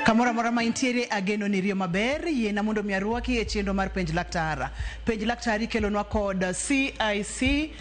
Kamora mora maintiere ageno ni rio maber yena mondo miaruaki e chendo mar penj laktar. Penj laktar kelonwa kod CIC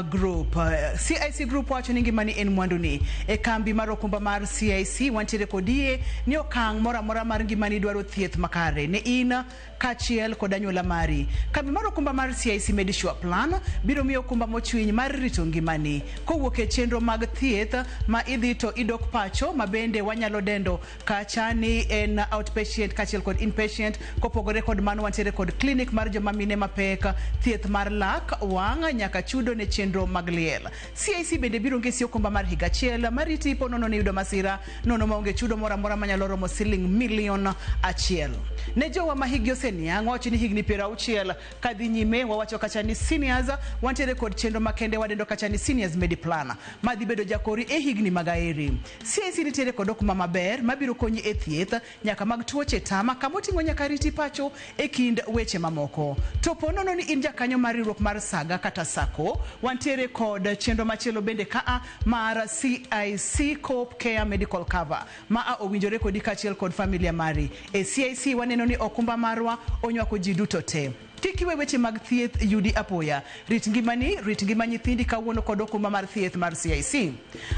Group. CIC Group wacho ni ngimani en mwanduni. E kambi mar okumba mar CIC wantiere kodie ni okang' mora mora mar ngimani dwaro thieth makare ne in kachiel kod anyuola mari. Kambi mar okumba mar CIC Medisure Plan biro miyo okumba mochwiny mar rito ngimani kowuok e chenro mag thieth ma idhi to idok pacho mabende wanyalo dendo kachani en outpatient kachiel kod inpatient kopogore kod mano wantiere kod clinic mar joma mine mapek thieth mar lak wang' nyaka chudo ne chenro mag liel. CIC bende biro ngesi okumba mar higa achiel mariti po nono ne yudo masira nono maonge chudo mora mora manyalo romo siling milion achiel. Ne jowa ma higi oseniang' wacho ni higni 60 kadhi nyime wawacho kacha ni seniors wantiere kod chenro makende wadendo kacha ni seniors mediplan madhi bedo jakori e higni magaeri. CIC nitiere kod okuma maber mabiro konyi e thieth nyaka mag tuoche tama kamoting'o nyaka riti pacho e kind weche mamoko. To po nono ni in jakanyo mar riwruok mar Saga kata Sako wantiere kod chenro machielo bende kaa mar CIC Cope Care Medical Cover ma owinjore kodi kachiel kod familia mari. E CIC waneno ni okumba marwa onywako ji duto te. Kikiwe weche mag thieth yudi apoya. Rit ngimani, rit ngima nyithindi kawuono kod okumba mar thieth mar CIC.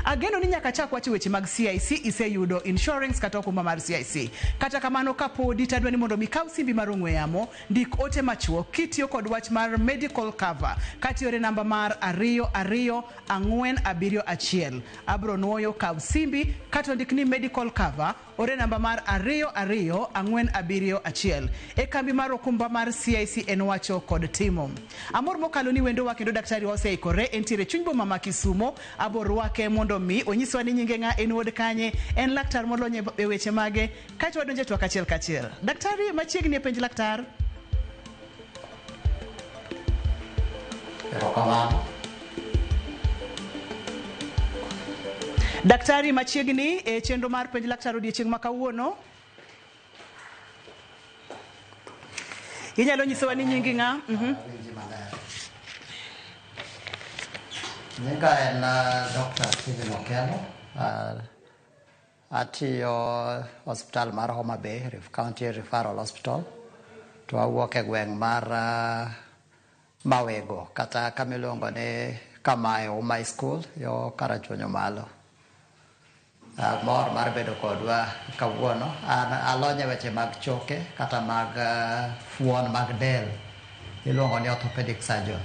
Ageno ni nyaka chak wacho weche mag CIC iseyudo insurance kata okumba mar CIC. Kata kamano kapodi tadwa ni mondo mikaw simbi mar ong'we yamo, ndik ote machuok kitiyo kod wach mar medical cover. Katiore namba mar 22471. Abro nuoyo kaw simbi kata ndik ni medical cover ore namba mar 22471. E kambi mar okumba mar CIC en wacho kod timo. Amor mokalo ni wendo wakendo daktari oseikore entiere chuny boma ma Kisumo abor wake mondo mi onyiswa ni nyinge nga en wod kanye en laktar molonye e weche mage kaito wadonje twak achiel kachiel. Daktari machiegni e penj laktar. Daktari machiegni e chenro mar penj laktar odiochieng' ma kawuono. Inyalo nyisowa ni nyingi nga? Nyinga en Dr. Stephen Okello. Atiyo hospital mar Homa Bay, County Referral Hospital. To awuok e gweng' mar Mawego kata kamiluongo ni Kamae Umai School yo Karachuonyo malo. Mor mar bedo kodwa kawuono alonye weche mag choke kata mag fuon mag del iluongo ni orthopedic surgeon.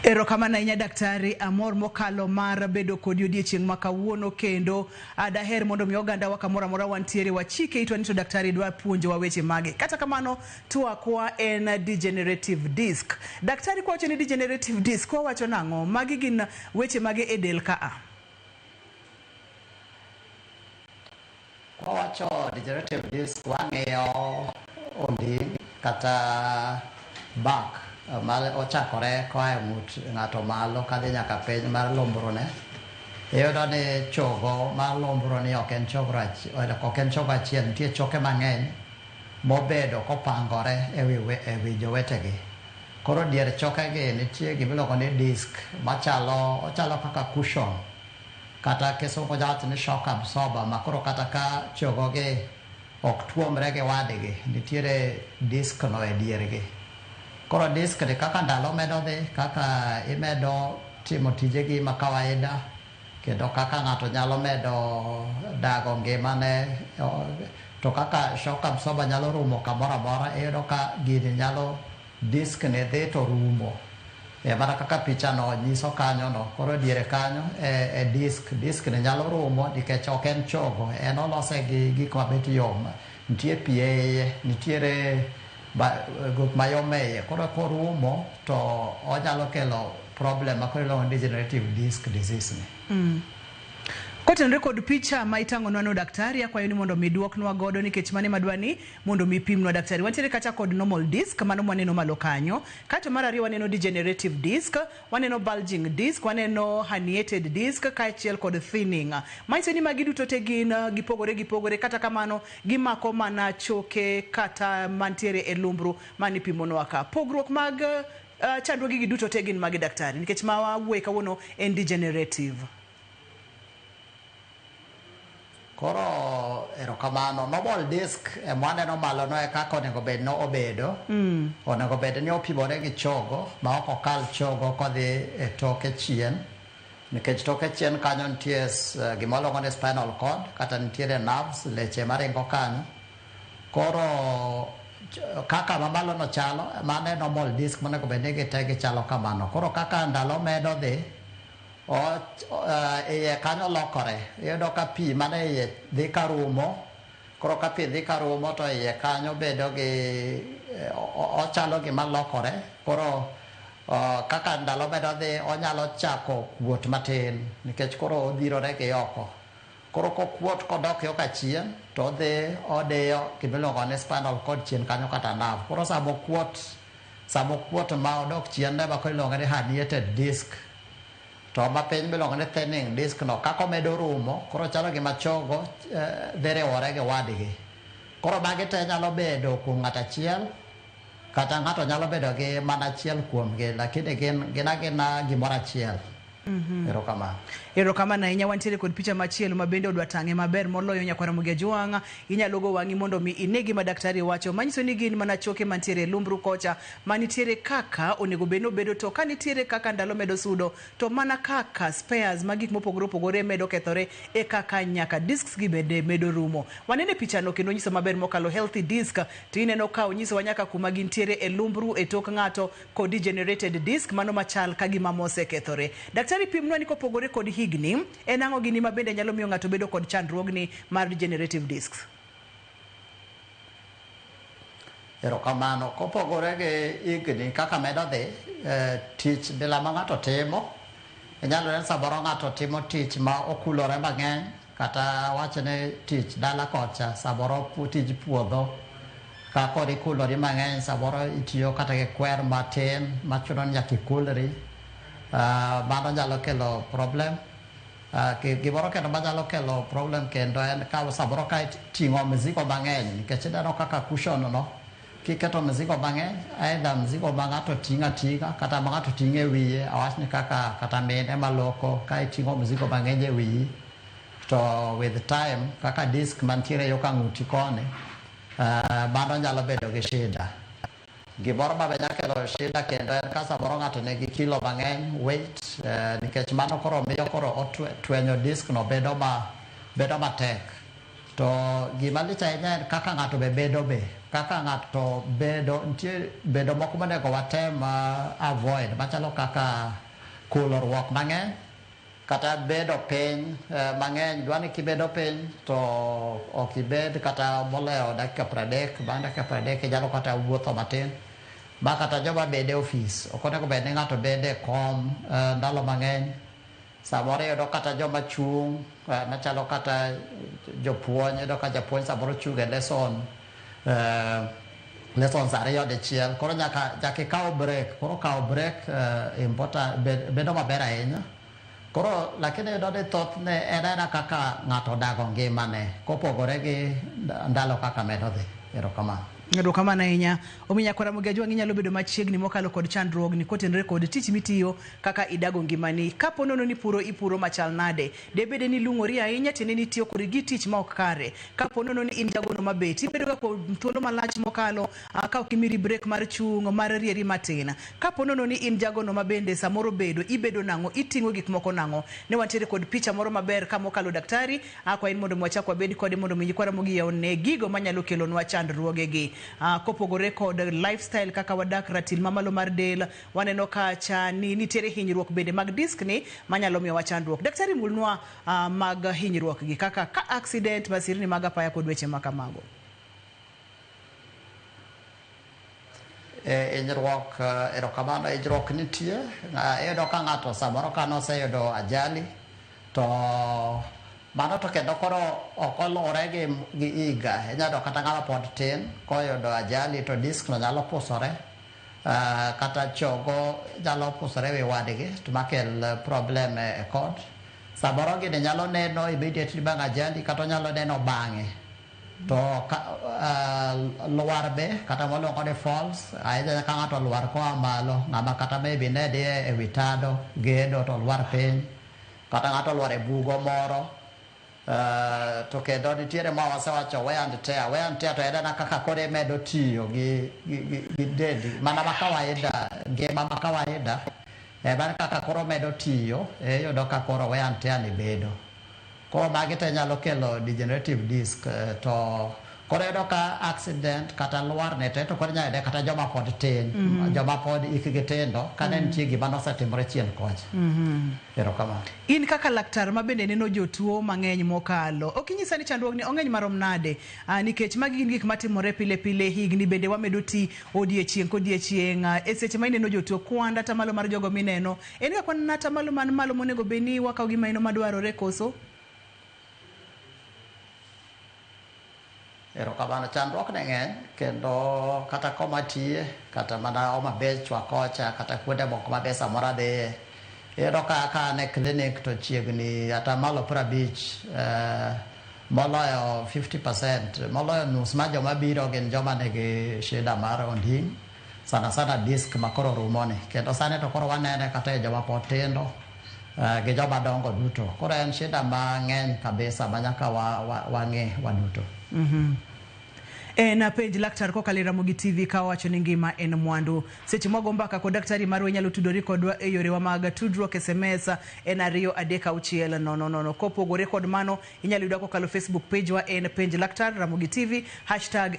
Erokamano ahinya daktari, amor mokalo mar bedo kod odiochieng' ma kawuono kendo daher mondo mi oganda wa kamora mora wantiere wachike itwa ni to daktari dwa puonjowa weche mage. Kata kamano twakwa en degenerative disc. Daktari kwa wacho ni degenerative disc kwa wacho nang'o magi gin weche mage e del kaa? Kwa wacho degenerative disc wang'iyo onding kata back mal ochakore koa ng'ut ng'ato malo kadhi nyaka piny mar lombrone. Iyudo ni chogo mar lombroni ok en chogo achiel, nitie choke mang'eny mobedo kopangore e wi jowetegi. Koro dier chokegi nitie gimiluongo ni disc ochalo kaka cushion kata kisungu wacho ni shock absorber makoro kata ka chogogi ok tuomre gi wadgi nitiere disc no e diergi. Koro disk ni kaka ndalo medo dhi, kaka imedo timo tijegi ma kawaida, kendo kaka ng'ato nyalo medo dago ngimane, to kaka shock absorber nyalo rumo kamoro amora, iyudo ka gini nyalo disk ni dhi to rumo. Mana kaka picha no nyiso kanyo no, koro diere kanyo e disk ni nyalo rumo nikech ok en chogo, en olose gi gik mabet yom. Nitie pie, nitiere guk mayome koro korumo to onyalo kelo problem makoro iluongo degenerative disc disease ni. Kotenre kod picha ma itang'onwa daktari akwayo ni mondo mi duoknwa godo nikech mane madwani mondo mi pimnwa daktari. Wantiere kacha kod normal disc mano mwaneno malo kanyo. Kato mar ariyo waneno degenerative disc, waneno bulging disc, waneno herniated disc kaachiel kod thinning. Manyiso ni magi duto te gin gipogore kata kamano gimako mana choke kata mantiere e lumbru mani pimonwa ka. Pogruok mag chandruoge gi duto te gin magi daktari nikech ma wawuoye kawuono en degenerative. Koro erokamano normal disc mwaneno malo no e kaka onego bed no obedo onego bed ni opimore gi chogo ma ok okal chogo kodhi e toke chien nikech toke chien kanyo nitie gima luongo ni spinal cord kata nitiere nerves leche maringo kanyo koro kaka mamalo no chalo mane normal disc monego bed ni gitegi chalo kamano koro kaka ndalo medo dhi iye kanyo lokore iyudo ka pi mane iye dhi karumo koro ka pi dhi karumo to iye kanyo bedo gi ochalo gima lokore koro kaka ndalo medo dhi onyalo chako kuot matin nikech koro odhirore gi oko koro kokuot kodok yo kachien to odhi odiyo gimiluongo ni spinal cord chien kanyo kata nerve koro samo kuot ma odok chien ne bako iluongo ni herniated disc to ma piny miluongo ni thinning disc no kako medo rumo koro chalo gima chogo dhi riwore gi wadgi koro magi te nyalo bedo kuom ng'ato achiel kata ng'ato nyalo bedo gi mana achiel kuomgi lakini gina gimoro achiel. Erokamano ahinya. Wantiere kod picha machielo ma bende odwa tang'e maber moloyo nyakwara Mugia Jwang'. Inyalo go wang'i mondo mi ine gima daktari wacho manyiso ni gin mana choke mantiere e lumbru kocha manitiere kaka onego bed nobedo to ka nitiere kaka ndalo medo sudo to mana kaka spares ma gik mopogore opogore medo kethore e kaka nyaka discs gi bende medo rumo. Wanene picha no kendo nyiso maber mokalo healthy disc to ineno ka onyiso wanyaka kuma gintiere e lumbru e tok ng'ato kod degenerated disc mano machal ka gima mose kethore. Daktari pimnwa ni kopogore kod higni en ang'o gini ma bende nyalo miyo ng'ato bedo kod chandruogni mar degenerative discs. Erokamano kopogore gi higni kaka medo dhi tich bila ma ng'ato timo inyalo neno samoro ng'ato timo tich ma okulore mang'eny kata wachne tich dala kocha samoro tij puodho kako ikulori mang'eny samoro itiyo kata gi kwer matin machuno ni nyaka ikulri mano nyalo kelo problem gimoro kendo manyalo kelo problem kendo en ka samoro ka ting'o mzigo mang'eny nikech ineno kaka cushion no kiketo mzigo mang'eny aidha mzigo ma ng'ato ting'a kata ma ng'ato ting'e wiye awachni kaka kata mine maloko ka iting'o mzigo mang'eny e wiyi to with time kaka disk mantiere yo ka ng'uti koni mano nyalo bedo gi shida. Gimoro ma nyalo kelo shida kendo en ka samoro ng'ato nigi kilo mang'eny weight nikech mano koro miyo koro twenyo disk no bedo matek to gima lich ahinya en kaka ng'ato kaka ng'ato nitie bedo moko monego watem avoid machalo kaka kulruok mang'eny kata bedo piny mang'eny dwani kibedo piny to ok ibed kata moleo dakika 30 bang' dakika 30 inyalo kata wuotho matin ma kata joma bede ofis ok onego bed ni ng'ato bede kom ndalo mang'eny samoro iyudo kata joma chung' machalo kata jopuonj iyudo ka japuonj samoro chung' e lessons ariyo dichiel koro nyaka ikaw break koro kaw break important bedo maber ahinya koro lakini iyudo ni thothne en kaka ng'ato dago ngimane kopogore gi ndalo kaka medo dhi. Erokamano. Erokamano ahinya. Omiyo nyakwara Mugia Jwang' inyalo bedo machiegni mokalo kod chandruogni kotenore kod tich mitiyo kaka idago ngimani. Kapo nono ni ipuro machal nade debede ni lung'ori ahinya tene ni tiyo kod gi tich ma ok kare. Kapo nono ni in jagono mabet ibedo ga kod thuolo malach mokalo ka ok imiri break mar chung' mar rieri matin. Kapo nono ni in jagono mabende samoro ibedo nang'o iting'o gik moko nang'o ne wantiere kod picha moro maber ka mokalo daktari akwa in mondo mwachak wabed kode mondo mi nyakwara Mugia one gigo manyalo kelonwa chandruogegi. Kopogore kod lifestyle kaka wadak ratil mamalo mar del waneno kacha ni nitiere hinyruok bende mag disk ni manyalo miyo wachandruok. Daktari mulnwa mag hinyruok gi kaka ka accident masirni mag apaya kod weche makamago. Hinyruok erokamano hinyruok nitie iyudo ka ng'ato samoro ka noseyudo ajali to mano to kendo koro okolore gi iga inyalo kata ng'ama pod tin koyudo ajali to disk no nyalo pusore kata chogo nyalo pusore wi wadgi to makel problem e kod samoro gini nyalo neno immediately bang' ajali kata nyalo neno bang'e to luar be kata moluongo ni falls ahinya ka ng'ato luar koa malo ng'ama kata maybe ne dhi e wi tado gedo to luar piny kata ng'ato luar e bugo moro to kendo nitiere ma wasewacho wear and tear to en kaka kore medo tiyo gi dendi mana ma kawaida ngima ma kawaida mana kaka koro medo tiyo yudo ka koro wear and tear ni bedo koro magi te nyalo kelo degenerative disc to koro yudo ka accident kata luar ne to koro nyalo kata joma pod tin joma pod ikgi tindo kane nitie gima nosetimore chien kocha erokamano. In kaka laktar ma bende neno jotuo mang'eny mokalo ok inyisa ni chandruok ni ong'eny marom nade nikech magi gin gik matimore pile pile higni bende wamedo ti odiechieng' kodiechieng' e seche ma ineno jotuo kwanda tamalo mar jogo mineno en ga kwan nata malo man malo monego beni wakaw gima ino madwarore koso. Erokamano chandruok ne ng'eny kendo kata komatie kata mana Homabay chwakocha kata kuonde moko mabe samoro adhiye iyudo ka an e clinic to chiegni ata malo 50 moloyo 50% moloyo nus ma joma biro gin joma nigi shida mar onding sana disk makoro rumoni kendo sani to koro wanene kata e joma pod tindo gi joma dongo duto koro en shida mang'eny kabisa manyaka wang'e waduto. Na penj laktar kokalo Ramogi TV ka wacho ni ngima en mwandu seche mogo mbaka ko daktari marwa nyalo tudori kodwa e yore wa mag tudruok SMS en 236 kopogore kod mano inyalo yuda kokalo Facebook page wa en penj laktar Ramogi TV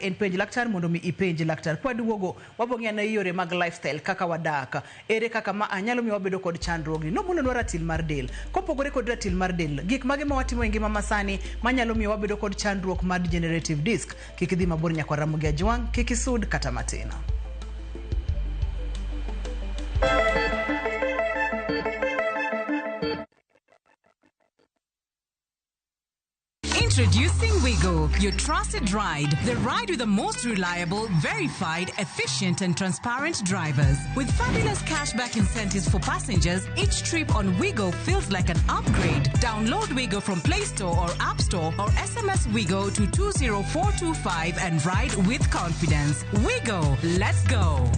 #en penj laktar mondo mi ipenj laktar kwa duogo wabong'e na yore mag lifestyle kaka wadaka ere kaka ma anyalo mi wabedo kod chandruogni no muno ratil mar del kopogore kod ratil mar del gik mage ma watimo e ngima masani manyalo mi wabedo kod chandruok mar degenerative disc kikidhi mabor nyakwa Ramogi Ajwang kikisud kata matina. Introducing Wigo, your trusted ride. The ride with the most reliable, verified, efficient and transparent drivers. With fabulous cashback incentives for passengers, each trip on Wigo feels like an upgrade. Download Wigo from Play Store or App Store or SMS Wigo to 20425 and ride with confidence. Wigo, let's go.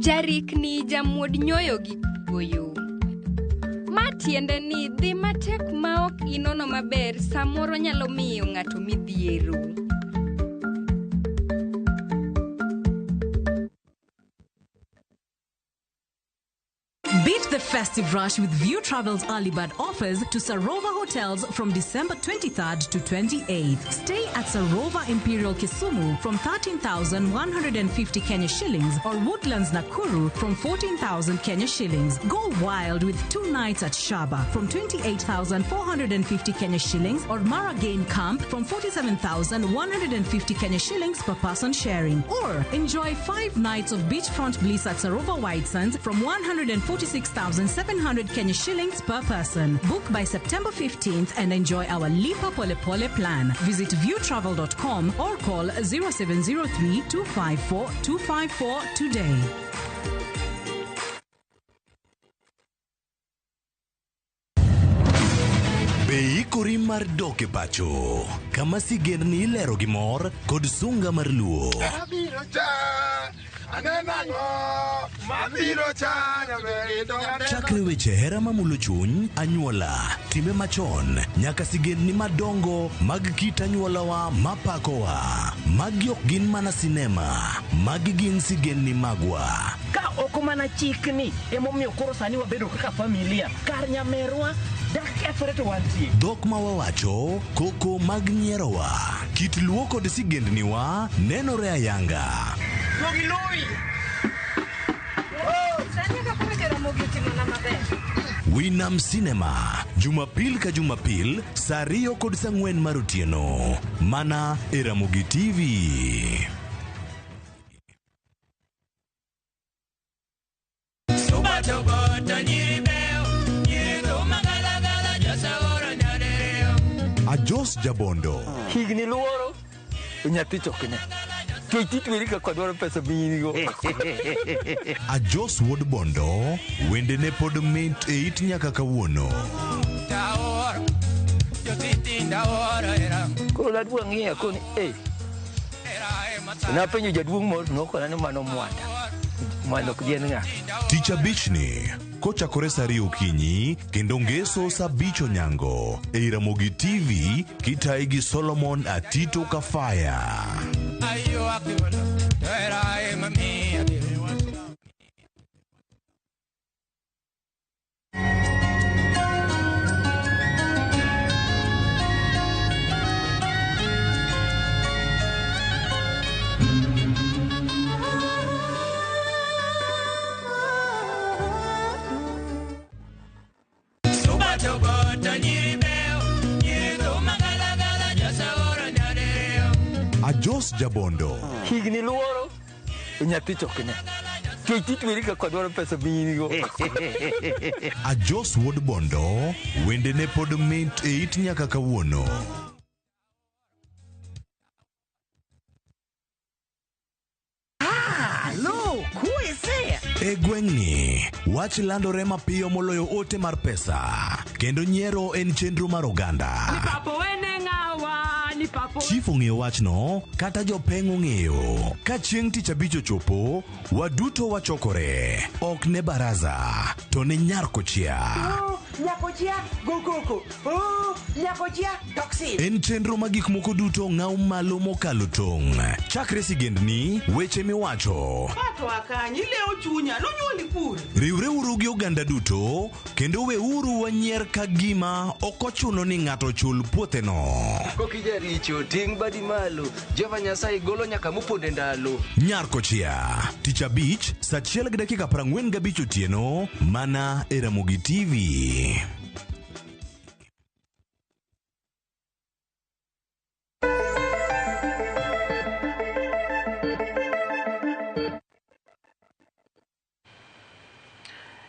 Jarik ni jamuod nyoyo gi goyo. Matiende ni dhi matek ma ok inono maber samoro nyalo miyo ng'ato midhiero. Beat the festive rush with View Travel's early bird offers to Sarova Hotels from December 23rd to 28th. Stay at Sarova Imperial Kisumu from 13,150 Kenya shillings or Woodlands Nakuru from 14,000 Kenya shillings. Go wild with 2 nights at Shaba from 28,450 Kenya shillings or Mara Game Camp from 47,150 Kenya shillings per person sharing. Or enjoy 5 nights of beachfront bliss at Sarova White Sands from 146,700 Kenya shillings per person. Book by September 15th and enjoy our Lipa Pole Pole plan. Visit viewtravel.com or call 0703 254 254 today. Beikori mar doke pacho kama sigendni ilero gi mor kod sunga mar luo. Chakre weche hera mamulo chuny, anyuola, time machon, nyaka sigendni madongo mag kit anyuolawa mapakowa. Magi ok gin mana sinema, magi gin sigendni magwa. Ka oko mana chikni emomiyo koro sani wabedo kaka familia kar nyamerwa Dhok ma wawacho, koko mag nyierowa, kit luo kod sigendniwa nenore ayanga. Winam Cinema, Jumapil ka Jumapil, Sario kod Sangwen Marutieno, mana Eramogi TV. Ajos Jabondo. Higni luoro, nyathi chokne. Kititwiri ka kwadwaro pesa binigo. Ajos Wuod Bondo, wende ne pod mint e it nyaka kawuono. Koro ladwa ng'iya koni, napenjo jaduong' moro nokona ni mano mwanda ok dien ng'a. Tich abich ni, kochakore saa 2 okinyi, kendo ngeso saa 5 onyango. E Ramogi TV, kitae gi Solomon Atito Kafaya. Ajos Jabondo. Higni luoro, nyathi chokne. Kititwiri ka kwadwaro pesa binigo. Ajos Wuod Bondo, wende ne pod mint e it nyaka kawuono. E gweng'ni, wach landore mapiyo moloyo ote mar pesa, kendo nyiero en chenro mar oganda. Chief ong'eyo wachno, kata jopeng' ong'eyo. Ka chieng' tich abich ochopo, waduto wachokore, ok ne baraza, to ne Nyarkochia. Nyakochia, gokoko. Nyakochia, toxin. En chenro ma gik moko duto ng'aw malo mokalo tong'. Chakre sigendni, weche miwacho. Pato akanyi leo chunya, nonyuoli pur. Riwre uru gi oganda duto, kendo we uru wanyier ka gima ok ochuno ni ng'ato chul puotheno. Kokija richo, ting' badi malo, Jehova Nyasaye golo nyaka moponde ndalo. Nyarkochia, tich abich, saa 1:45 otieno, mana e Ramogi TV.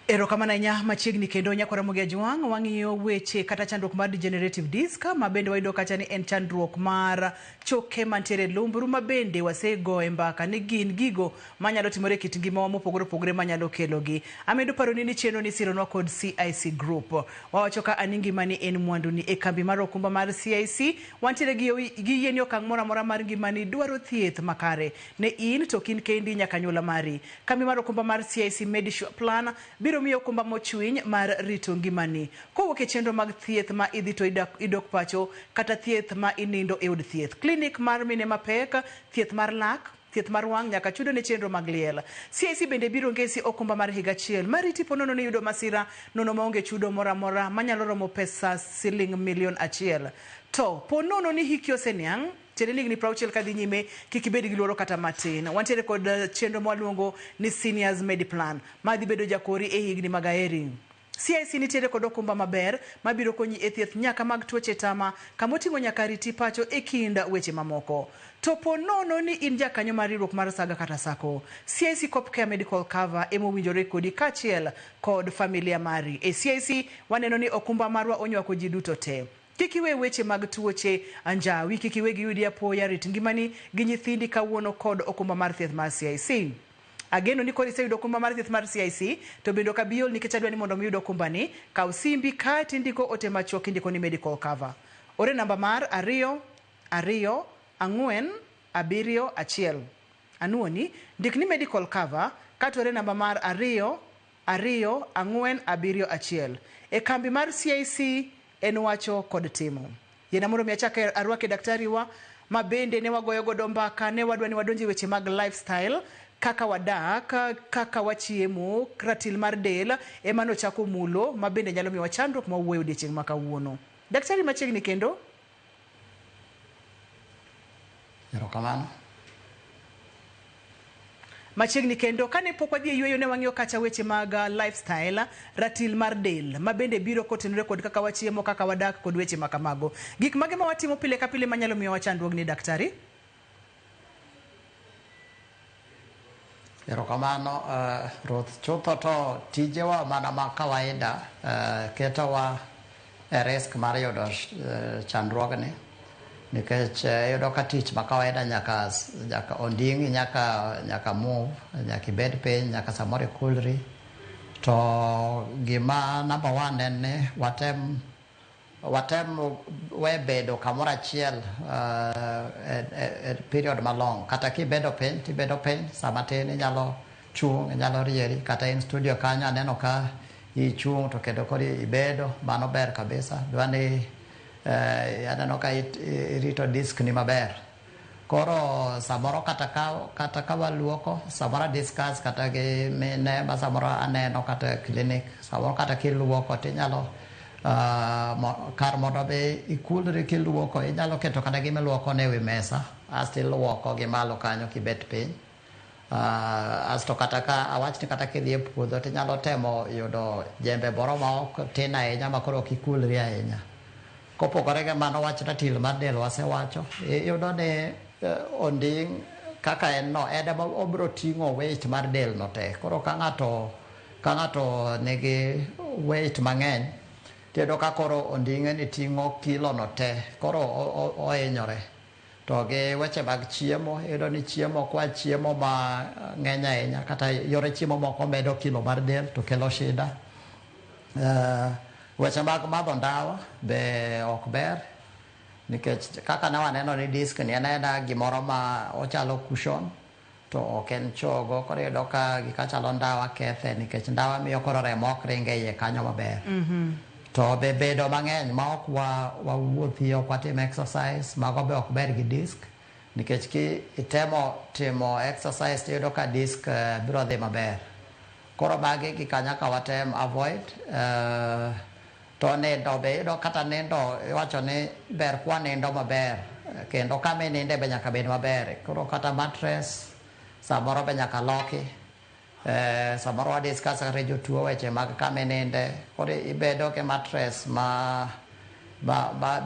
Erokamano ahinya machiegni kendo nyako Ramogi Ajwang' wang'iyo weche kata chandruok mar degenerative disc ma bende wayudo kacha ni en chandruok mar choke mantiere lumbru ma bende wasegoe mbaka ni gin gigo manyalo timore kit ngimawa mopogore opogore manyalo kelogi. Amedo paroni ni chenro ni sironwa kod CIC Group. Wawacho ka ani ngimani en mwanduni e kambi mar okumba mar CIC wantiere gi yieni okang' moro amora mar ngimani dwaro thieth makare ne in to kin kendi nyaka nyuola mari. Kambi mar okumba mar CIC Medisure Plan biro miyo okumba mochwiny mar rito ngimani. Kowuok e chenro mag thieth ma idhi to idok pacho kata thieth ma inindo e od thieth, klinik mar mine mapek, thieth mar lak, thieth mar wang' nyaka chudo ne chenro mag liel. CIC bende biro ngesi okumba mar higa achiel mar riti ponono ni yudo masira nono maonge chudo moro amora manyalo romo pesa siling milion 1. To ponono ni hiki oseniang' Chereling ni prauchiel kadhi nyime kikibedi gi luoro kata matin. Wantiere kod chenro mwaluongo ni Seniors Mediplan madhi bedo jakori e higni magaeri. CIC nitiere kod okumba maber mabiro konyi e thieth nyaka mag tuoche tama kamoting'o nyaka riti pacho e kinda weche mamoko. To ponono ni in jakanyo mar riwruok mar Saga kata Sako, CIC Copcare Medical Cover emowinjore kodi kachiel kod familia mari. E CIC waneno ni okumba marwa onywako ji duto te. Kikiwe weche mag tuoche anjawi, kikiwe gi yudi apoya, rit ngimani gi nyithindi kawuono kod okumba mar thieth mar CIC. Ageno ni kodi seyudo okumba mar thieth mar CIC, to bendo ka biol nikech adwa ni mondo miyudo okumba ni, kaw simbi kati ndiko ote machuok indiko ni medical cover. Ore namba mar 22471. Anuoni, ndik ni medical cover, kati ore namba mar 22471. E kambi mar CIC en wacho kod timo. Yena moro miachaka arwake daktari wa mabende ne wagoyo godo mbaka ne wadwa ni wadonji weche mag lifestyle kaka wadak, kaka wachiemo, kratil mar del emano chako mulo mabende nyalo miwa chandruok ma wuoyo odiochieng' ma kawuono. Daktari machiegni kendo? Erokamano. machiegni kendo kane pok wadhi e yueyo ne wang'iyo kacha weche mag lifestyle, ratil mar del ma bende biro kotenore kod kaka wachiemo, kaka wadak kod weche ma kamago. Gik mage ma watimo pile ka pile manyalo miyo wachandruogni daktari? Erokamano, Ruth, chutho to tijewa mana ma kawaida ketowa e risk mar yudo chandruogni, nikech yudo ka tich ma kawaida nyaka onding'i, nyaka move, nyaka ibed piny, nyaka samoro ikulri. To gima number one en ni watem we bedo kamoro achiel e period malong. Kata kibedo piny, tibedo piny, sama tin inyalo chung', inyalo rieri, kata in studio kanyo aneno ka ichung' to kendo kodi ibedo, mano ber kabisa. Dwani aneno ka irito disk ni maber. Koro samoro kata ka waluoko, samoro discuss kata gi mine, ma samoro aneno kata clinic, samoro kata kiluoko tinyalo kar mondo be ikulri kiluoko, inyalo keto kata gima luoko ne wi mesa, asto iluoko gi malo kanyo kibet piny. Asto kata ka awachni kata kidhi e puodho tinyalo temo yudo jembe moro ma ok tin ahinya ma koro ok ikulri ahinya. Kopogore gi mano, wach ratil mar del wasewacho, iyudo ni onding' kaka en no, ede ma obro ting'o weight mar del no te. Koro ka ng'ato nigi weight mang'eny, tiyudo ka koro onding'e ni ting'o kilo no te, koro ohinyore. To gi weche mag chiemo, iyudo ni chiemo, kwa chiemo ma ng'eny ahinya, kata yore chiemo moko medo kilo mar del to kelo shida. Weche mag madho ndawa be ok ber, nikech kaka ne waneno ni disk ni en gimoro ma ochalo cushion, to ok en chogo. Koro iyudo ka gika chalo ndawa kethe, nikech ndawa miyo koro remo ok ringe iye kanyo maber. To be bedo mang'eny ma ok wawuothi, ok watim exercise, mago be ok ber gi disk, nikech ki itemo timo exercise tiyudo ka disk biro dhi maber. Koro magi gika nyaka watem avoid. To nindo be iyudo kata nindo iwacho ni ber kwa nindo maber, kendo kama ininde be nyaka bed maber. Koro kata mattress samoro be nyaka loki. Samoro wa discuss kata jotuo weche mag kama ininde, koro ibedo ke mattress ma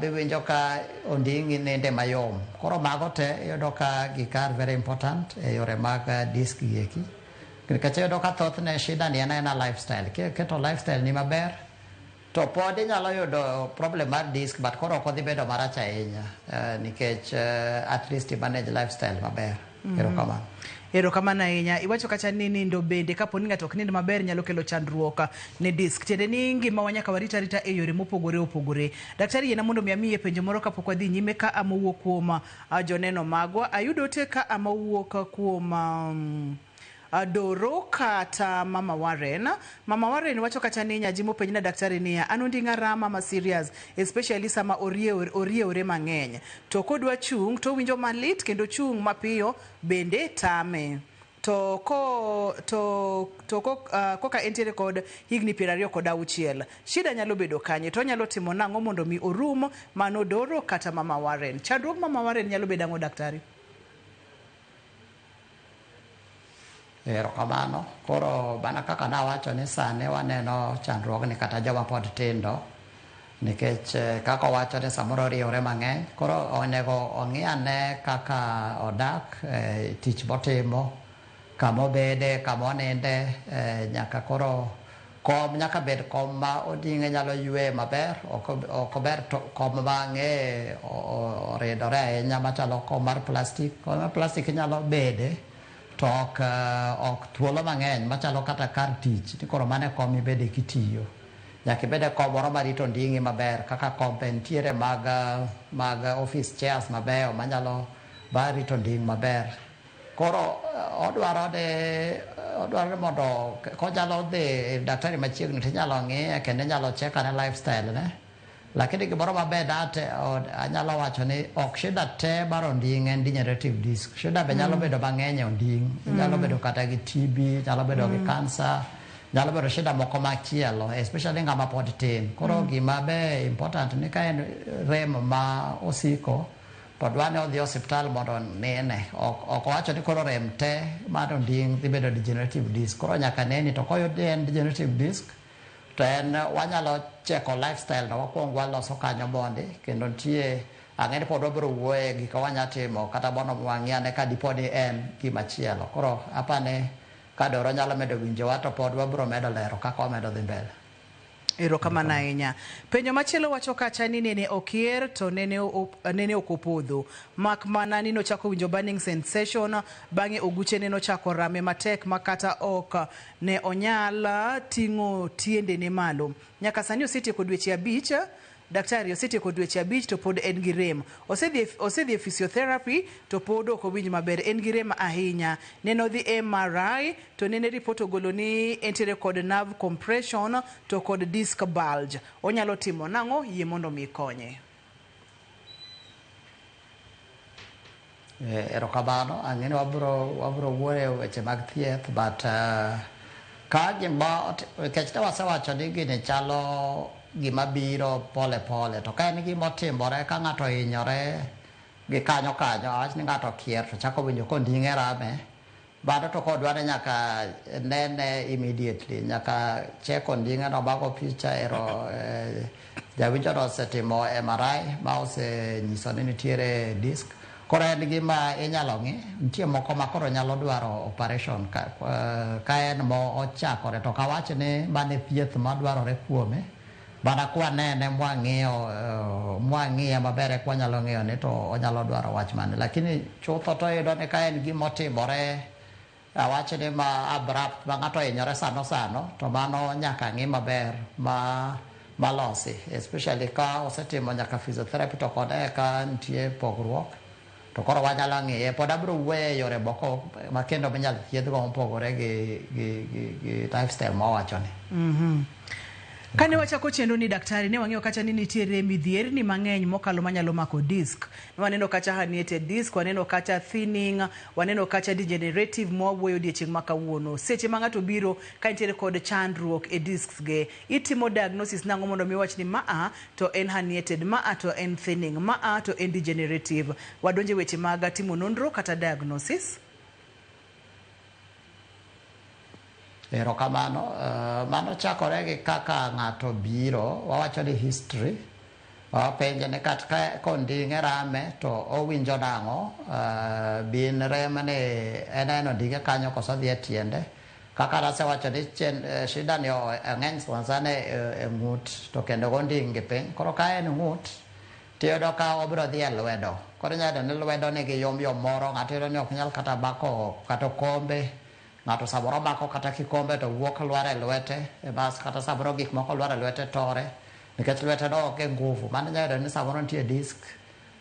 biwinjo ka onding'i ninde mayom. Koro mago te iyudo ka gikar very important e yore mag disk gieki. Nikech iyudo ka thothne shida ni en lifestyle. Keto lifestyle ni maber, to pod inyalo yudo problem mar disk, but koro ok odhi bedo marach ahinya, nikech at least manage lifestyle maber. Erokamano. Erokamano ahinya. Iwacho kacha ni nindo bende kapo ni ng'ato ok nind maber nyalo kelo chandruok ne disk. Tiende ni ngima wa nyaka warita rita e yore mopogore opogore. Daktari, yena mondo miye penjo moro kapok wadhi nyime ka amowuok kuom joneno magwa. Ayudo te ka amowuok kuom Doro kata Mama Warren. Mama Warren wacho kacha ni nyaji mopenj na daktari niya, an onding'a rama ma serious, especially sama oriewre mang'eny. To kodwa chung' to winjo malit kendo chung' mapiyo bende tame. To koka entiere kod higni 26. Shida nyalo bedo kanye, to nyalo timo nang'o mondo mi orum mano Doro kata Mama Warren. Chandruog Mama Warren nyalo bedo ang'o daktari? Erokamano. Koro bana kaka nawacho ni sane waneno chandruogni kata joma pod tindo, nikech kaka wacho ni samoro riewre mang'eny. Koro onego ong'i ane kaka odak, tich motimo, kama obede, kama oninde, nyaka koro kom nyaka bed kom ma onding'e nyalo ywe maber. Ok ober kom ma ng'e oridore ahinya machalo kom mar plastic. Kom mar plastic nyalo bede, to ok thuolo mang'eny machalo kata kar tich, koro mane kom ibede kitiyo. Nyaka ibede kom moro marito onding'i maber, kaka kombe ntiere mag office chairs mabeyo manyalo rito onding' maber. Koro odwaro ni mondo konyalo dhi daktari machiegni tinyalo ng'iye kendo inyalo check ane lifestyle ne. Lakini gimoro maber date anyalo wacho ni ok shida te mar onding' en degenerative disk. Shida be nyalo bedo mang'eny e onding'. Nyalo bedo kata gi TB, nyalo bedo gi cancer, nyalo bedo shida moko machielo, especially ng'ama pod tin. Koro gima be important ni ka en rem ma osiko, to dwa ni odhi e osiptal mondo nene. Ok owacho ni koro rem te mar onding' dhi bedo degenerative disc. Koro nyaka neni to koyudi en degenerative disc to en wanyalo cheko lifestyle no wakuong waloso kanyo mondi kendo nitie ang'eni pod wabiro wuoye gik wanyalo timo kata bono wang'iane ka dipo ni en gimachielo. Koro apane ka doro nyalo medo winjowa to pod wabiro medo lero kaka wamedo dhi mbele. Erokamano ahinya. Penjo machielo wacho kacha ni nene okier to nene ok opodho. Mak mana ni nochako winjo burning sensation bang'e oguche ne nochako rame matek makata ok ne onyal ting'o tiende ne malo. Nyaka sani osetieko dweche 5. Daktari osetieko dweche 5 to pod en gi rem. Osedhi e physiotherapy to pod ok owinj maber. En gi rem ahinya. Nene odhi MRI to nene report ogolo ni entiere kod nerve compression to kod disc bulge. Onyalo timo nang'o yie mondo mi konye. Erokamano, ang'eni wabiro wuoye weche mag thieth but ka gima nikech ne wasewacho ni gini chalo gima biro pole pole to ka en gima otimore ka ng'ato hinyore gi kanyo awach ni ng'ato kier to chako winjo konding'e rame bado to kodwa ni nyaka nene immediately nyaka check onding'e no bago picha jawinjo osetimo MRI ma osenyiso ni nitiere disc. Koro en gima inyalo ng'i nitie moko ma koro nyalo dwaro operation ka en mo ochakore to kawach ni mane thieth madwarore kuome bana kwa nene mwang'iye maber kwa nyalo ng'iyo ni to onyalo dwaro wach mane lakini chutho to yudo ni ka en gima otimore awach ni ma abrupt ma ng'ato hinyore sano to mano nyaka ng'i maber malosi especially ka osetimo nyaka physiotherapy to kode ka nitie pogruok to koro wanyalo ng'iye pod abiro wuoye yore moko ma kendo minyalo thiedhgo mopogore gi lifestyle mawachoni. Kane wachako chenro ni daktari ne wang'eyo kacha ni nitiere midhierni mang'eny mokalo manyalo mako disc. Waneno kacha herniated disc, waneno kacha thinning, waneno kacha degenerative mwawuoyo odiechieng' ma kawuono. Seche ma ng'ato biro ka nitiere kod chandruok e discs ge, itimo diagnosis nang'o mondo miwach ni maa to en herniated, maa to en thinning, maa to en degenerative. Wadonje weche mag timo nonro kata diagnosis. Erokamano, mano chakore gi kaka ng'ato biro, wawacho ni history, wapenje ne kata konding'e rame to owinjo nang'o, bin rem ni en onding'e kanyo koso dhi e tiende, kaka nasewacho ni shida ni ng'eny sana e ng'ut to kendo gonding' gi piny, koro ka en ng'ut tiyudo ka obiro dhi e lwedo, koro nyalo ni lwedo nigi yom moro ng'ato yudo ni ok nyal kata bako kata kombe, ng'ato samoro mako kata kikombe to wuok lwar e lwete bas kata samoro gik moko lwar e lwete tore nikech lwete no ok nguvu mano nyalo ni samoro nitie disc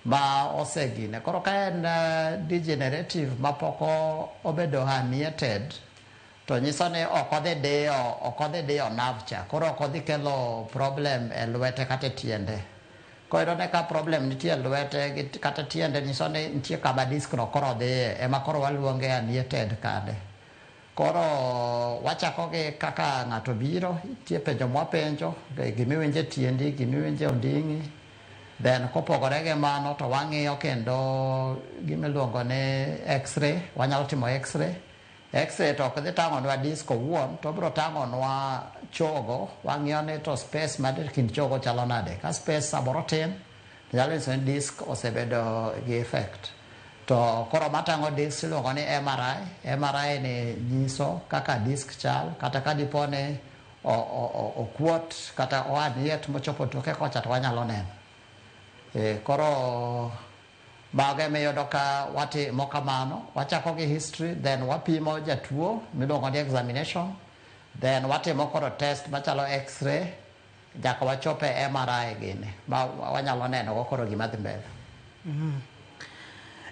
ma osegine. Koro ka en degenerative ma poko obedo herniated to nyiso ni ok odhi diyo nerve cha, koro ok odhi kelo problem e lwete kata tiende. Koro ne ka problem nitie lwete kata tiende nyiso ni nitie kama disc no koro dhiye ema koro waluonge herniated kade. Koro wachako gi kaka ng'ato biro, tie penjo mwapenjo, gimiwinje tiendi, gimiwinje onding'i, then kopogore gi mano to wang'iyo kendo gimiluongo ni x-ray, wanyalo timo x-ray. X-ray to ok dhi tang'onwa disc owuon, to biro tang'onwa chogo, wang'iyo ni to space mantie kind chogo chalo nade. Ka space samoro tin, nyalo nyiso ni disc osebedo gi effect. To koro matang'o disc iluongo ni MRI. MRI ni nyiso kaka disc chal, kata ka dipo ni okuot kata oaniet mochopo toke kocha to wanyalo neno. Koro bage miyudo ka watimo kamano, wachako gi history, then wapimo jatuo miluongo ni examination, then watimo koro test machalo x-ray, nyaka wachope MRI gini, ma wanyalo neno go koro gima dhi mbele.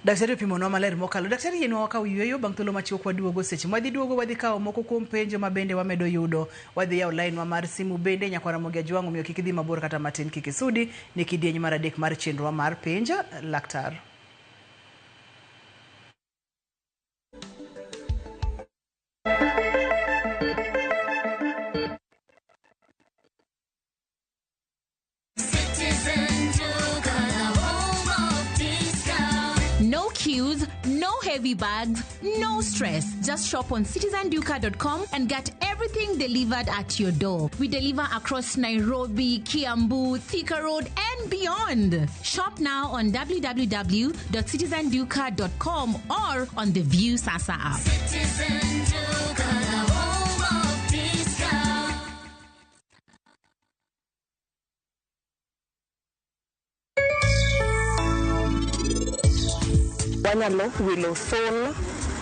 Daktari opimonwa maler mokalo. Daktari yenwa wakaw yweyo bang' thuolo machiok waduogo seche wadhi duogo wadhi kawo moko kuom penjo ma bende wamedo yudo. Wadhi yawo line wa mar simu bende nyakwara Mogi Ajwang' omiyo kik idhi mabor kata matin kik isudi ni kidieny mar adek mar chenro mar penja laktar. Citizen Joga, the home of disco. heavy bags, no stress. Just shop on citizenduka.com and get everything delivered at your door. We deliver across Nairobi, Kiambu, Thika Road, and beyond. Shop now on www.citizenduka.com or on the View Sasa app. Citizen Duka, the home of discount. Wanyalo wilo thol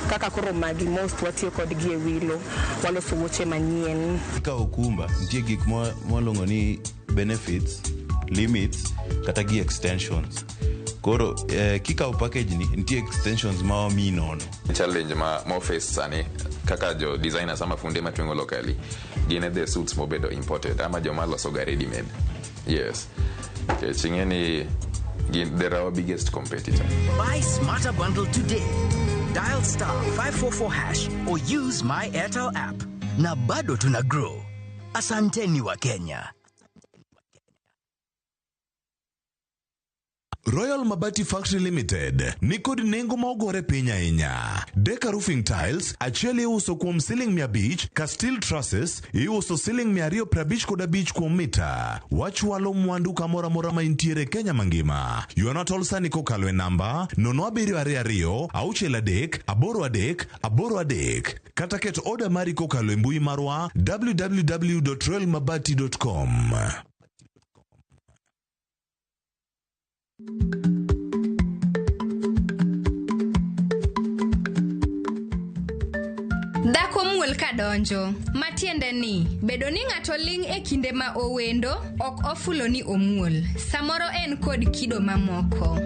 kaka koro magi most watiyo kodgi e wilo waloso wuoche manyien. Ka okumba nitie gik mwalongo ni benefits, limits kata gi extensions. Koro kika package ni nitie extensions ma wami nono. Challenge ma face sani kaka jo designers ama funde matwengo locally gine the suits mobedo imported ama jo maloso ga ready made. Yes. Chingeni they're our biggest competitor. Buy Smarter Bundle today. Dial *544# or use My Airtel app. Na bado tuna grow. Asanteni wa Kenya. Royal Mabati Factory Limited nikod nengo ma ogore piny ahinya. Deca Roofing Tiles achiel iuso kuom siling 500 ka steel trusses iuso siling 255 kuom mita. Wachwalo mwandu kamora mora ma intiere Kenya mangima. Yuanatol sani kokalo e namba 0722 63 83 kata ket order mari kokalo e mbui marwa www.royalmabati.com. Dhako muol kadonjo, matiende ni bedo ni ng'ato ling' e kinde ma owendo ok ofulo ni omuol. Samoro en kod kido mamoko.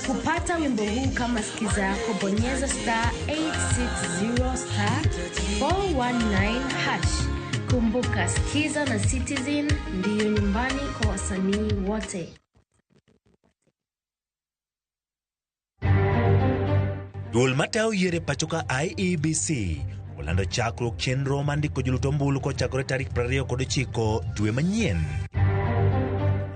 Kupata wimbo huu kama skiza yako, bonyeza *860*419#. Kumbuka, Skiza na Citizen ndiyo nyumbani kwa wasanii wote. Duol matao yiere pachoka IEBC olando chakruok chenro mandiko joluto ombulu kochakore tarik 29 dwe manyien.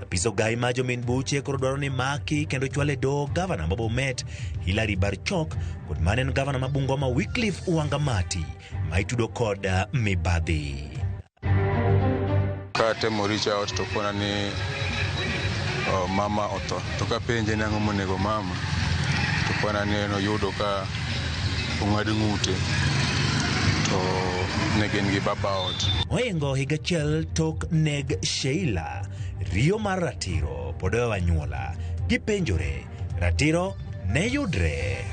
Apiso gai majo min buche koro dwaro ni maki kendo chwale do gavana ma Bomet Hilary Barchok kod manen gavana ma Bungoma Wycliffe Wangamati ma itudo kod mibadhi. Ka temo reach out to kona ni mama oto to ka penje nango monego mama to kona ni no yudo ka ong'ad ng'ute to negen gi baba ot. Oengo higachiel tok neg Sheila Rio mar ratiro podo wanyuola gipenjore ratiro ne yudre.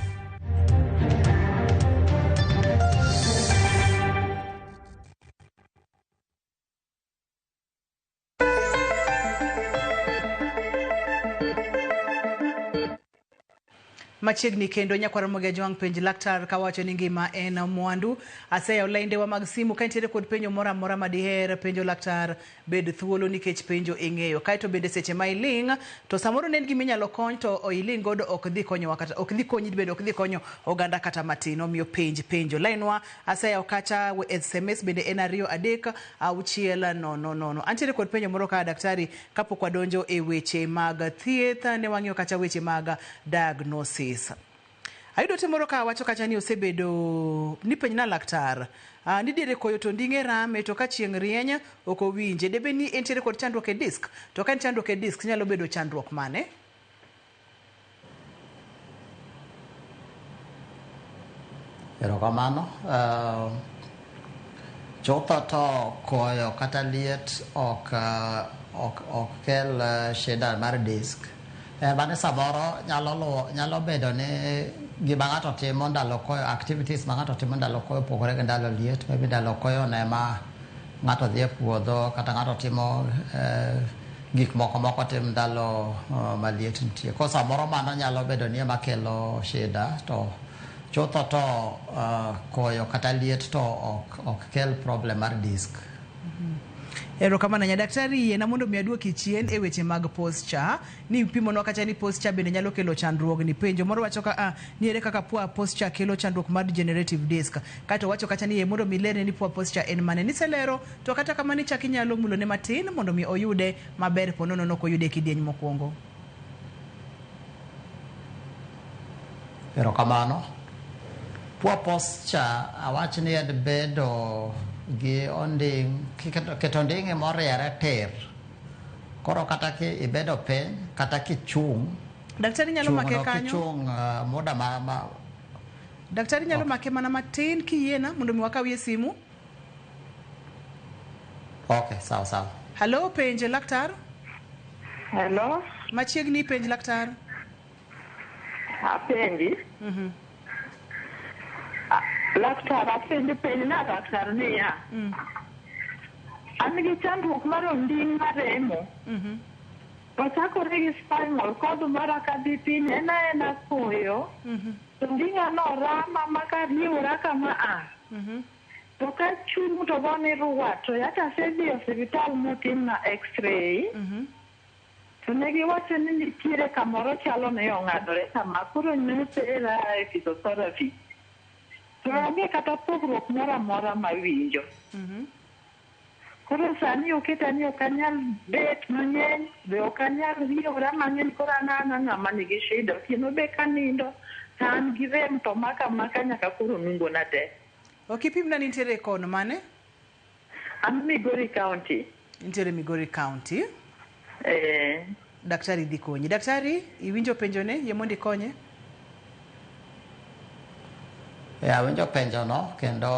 Machiegni kendo nyakwaro moge jwang penj laktar kawacho ni ngima en mwandu. Aseya olainde wa mag simu ka nitiere kod penjo mora mora madiher penjo laktar bed thuolo nikech penjo ing'eyo. Kaito bende seche ma iling to samoro nen gima inyalo kony to iling godo ok dhi konyo wakata ok dhi konyi bende ok dhi konyo oganda kata matin. Omiyo penjo lainwa aseya okacha SMS bende en 23690. Antiere kod penjo moro ka daktari kapok wadonjo e weche mag thieth ne wang'iyo kacha weche mag diagnosis. Ayudo temoro ka wacho kacha ni osebedo ni penj na laktar ni dire koyo to ndinge rame to ka chieng' rieny ok owinje debe ni entiere kod chandruok e disk to ka chandruok e disk nyalo bedo chandruok mane? Erokamano. Chotho to koyo kata liet ok kel shida mar disk. Bane samoro nyalo bedo ni gima ng'ato timo ndalo koyo, activities ma ng'ato timo ndalo koyo pogore gi ndalo liet. Maybe ndalo koyo ne ma ng'ato dhi e puodho kata ng'ato timo gik moko tim ndalo maliet nitie. Ko samoro mano nyalo bedo ni ema kelo shida to chotho to koyo kata liet to ok kel problem mar disk. Erokamano nya daktari yena mondo mi aduoki chien e weche mag posture ni pimo no kacha ni posture bende nyalo kelo chandruok ni penjo moro wacho ka niere kaka poor posture kelo chandruok mar degenerative disc kato wacho kacha ni mondo mi lerne ni poor posture en mane ni selero to kata kamani chaki nyalo mulo ne matin mondo mi oyude maber ponono no ko yude kidieny mokwongo. Erokamano. Poor posture awach ni ed bedo gi onding keto onding moriere tir koro kata ki ibedo piny kata kichung daktari nyalo make kanyo kichung muda ma daktari nyalo make mana matin kiyiena mondo mi wakawie simu. Okay, sawa. Hello, penje laktar. Hello. Machiegni penj laktar. Apenji. Laktar apenji penj na laktar niya. An gi chandruok mar onding' maremo. Ochakore gi spinal cord mara kadhi piny en koyo. Onding'a no rama makariewora kama to ka chung' to gone ruwato yata sedhi osiptal motimna x-ray. To ne giwacho ni nitiere kamoro chalo ne ong'adore kama koro notera e physiotherapy. To onge kata pogruok moro amora mawinjo. Koro sani oketa ni ok anyal bet mang'eny, be ok anyal riewora mang'eny, koro an ng'ama nigi shida. Otieno be kanindo, to an gi rem to maka nyaka koro nungona te. Okipimna ni nitiere kono mane? An Migori County. Nitiere Migori County? Daktari dhi konyi. Daktari, iwinjo penjone, yie mondo ikonye? Awinjo penjo no kendo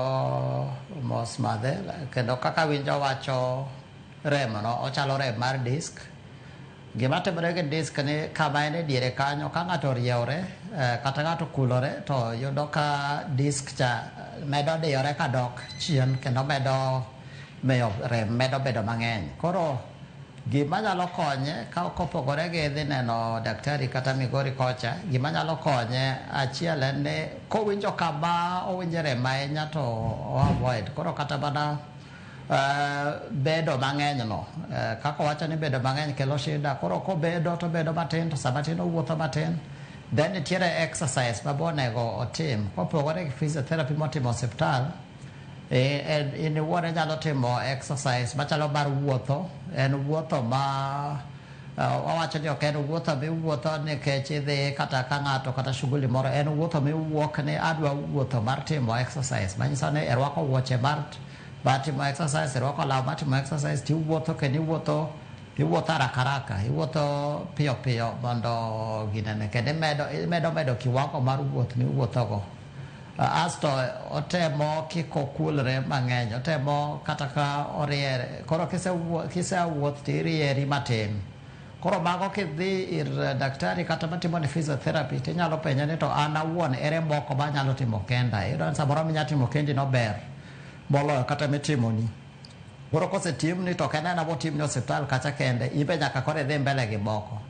mos madhe kendo kaka winjo wacho rem no ochalo rem mar disk. Gima timore gi disk ni kama en e diere kanyo ka ng'ato riewre kata ng'ato kulore to yudo ka disk cha medo diyore kadok chien kendo medo rem medo bedo mang'eny. Koro gima nyalo konye ka kopogore gi dhi neno daktari kata Migori kocha, gima nyalo konye achiel en ni kowinjo kama owinjo rem ahinya to avoid. Koro kata mana bedo mang'eny no kaka wacho ni bedo mang'eny kelo shida. Koro kobedo to bedo matin to sama tin owuotho matin. Then nitiere exercise ma bonego otim kopogore gi physiotherapy motimo osiptal. In wuone nyalo timo exercise machalo mar wuotho. En wuotho ma wawacho ni ok en wuotho miwuotho nikech idhi kata ka ng'ato kata shughuli moro. En wuotho miwuok ni adwa wuotho mar timo exercise, manyiso ni irwako wuoche mar timo exercise, irwako law mar timo exercise, tiwuotho kendo iwuotho haraka, iwuotho piyo mondo ginene kendo imedo kiwango mar wuoth miwuothogo. Asto otemo kiko kulre mang'eny, otemo kata ka oriere. Koro kisewuoth tirieri matin. Koro mago kidhi ir daktari kata matimo ni physiotherapy tinyalo penjo ni to an awuon ere moko manyalo timo kenda. Iyudo ni samoro minya timo kendi no ber moloyo kata mitimo ni. Koro kosetim ni to kenda motim ni osiptal kacha kende, ibe nyaka kore dhi mbele gi moko.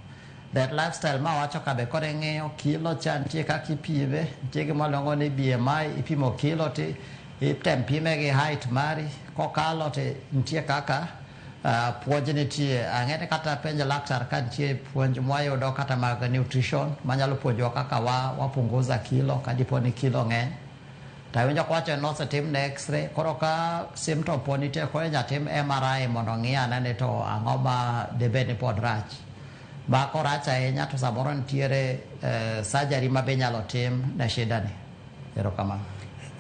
That lifestyle ma wacho kabe kore ng'iyo kilo cha nitie kaka ipime, nitie gima luongo ni BMI, ipimo kilo ti item pime gi height mari, kokalo ti nitie kaka puonj nitie. Ang'e ni kata penjo laktar ka nitie puonj mwayudo kata mag nutrition manyalo puonjwa kaka wapunguza kilo ka dipo ni kilo ng'eny. Tawinjo kwacho ni osetim ne x-ray, koro ka symptom po nitie koro inya tim MRI mondo ng'i ane ni to ang'o ma debed ni pod rach. Bako rach ahinya to samoro nitiere surgery ma be nyalo tim ne shida ni.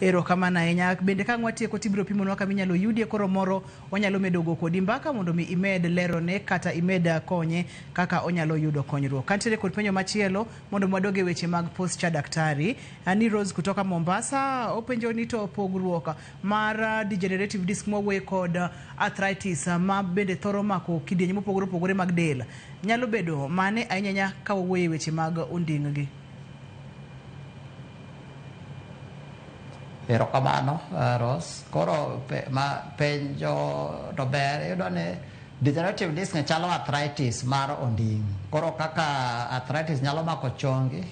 Erokamano ahinya. Bende ka watieko tibiro pimonwa kama inyalo yudie koro moro onyalo medo go kodi mbaka mondo mi imed lerone kata imed konye kaka onyalo yudo konyruok. Kantiere kod penjo machielo mondo mwadoge weche mag posture daktari. Ani Rose kutoka Mombasa openjo ni to pogruok mar degenerative disc mowuoye kod arthritis ma bende thoro mako kidienje mopogore mag del. Nyalo bedo mane ahinya ka wawuoye weche mag onding' gi. Erokamano, Ros. Koro penjo to ber iyudo ni degenerative disc chalo arthritis mar onding'. Koro kaka arthritis nyalo mako chongi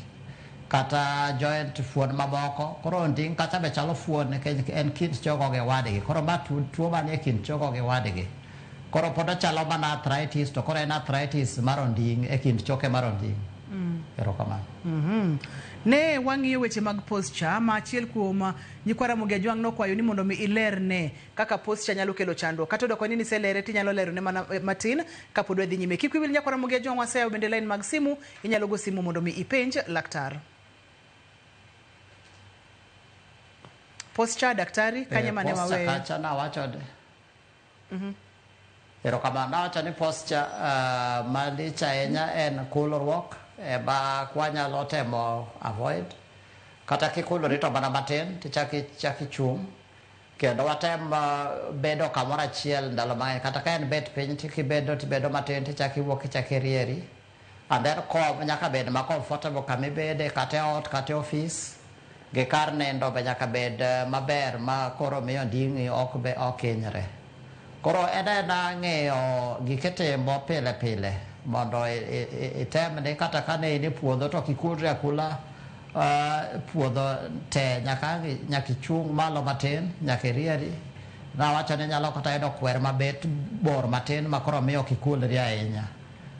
kata joint fuon mamoko. Koro onding' kacha be chalo fuon nikech en kind chogo gi wadgi. Koro ma tuo manie kind chogo gi wadgi. koro pod ochalo mana arthritis to koro en arthritis mar onding' e kind choke mar onding'. Erokamano. Ne wang'iyo weche mag posture ma achiel kuom nyikwa Ramogi Ajwang' nokwayo ni mondo mi ilerne kaka posture nyalo kelo chandruok. Kata doko ni niselere tinyalo lero ne mana matin kapod wadhi nyime. Kik wiwil nyakwa Ramogi Ajwang' waseyawo bende line mag simu, inyalo go simu mondo mi ipenj laktar. Posture daktari kanye mane waweyo? Posture kacha nawacho erokamano, nawacho ni posture malich ahinya en kulruok ba kwanyalo temo avoid kata kikulori to mana matin tichaki chung' kendo watem bedo kamoro achiel ndalo mang'eny, kata ka en bet piny tibedo matin tichaki wuok ichaki rieri, and then nyaka bed ma comfortable kamibede kata ot kata office, gi kar nindo be nyaka bed maber ma koro miyo onding'i ok hinyre. Koro en ng'eyo gike timo pile pile mondo item ni kata ka ne in e puodho to kikulri akula puodho te nyaka ichung' malo matin, nyaka irieri. Nawacho ni nyalo kata yudo kwer mabet bor matin ma koro miyo kikulri ahinya.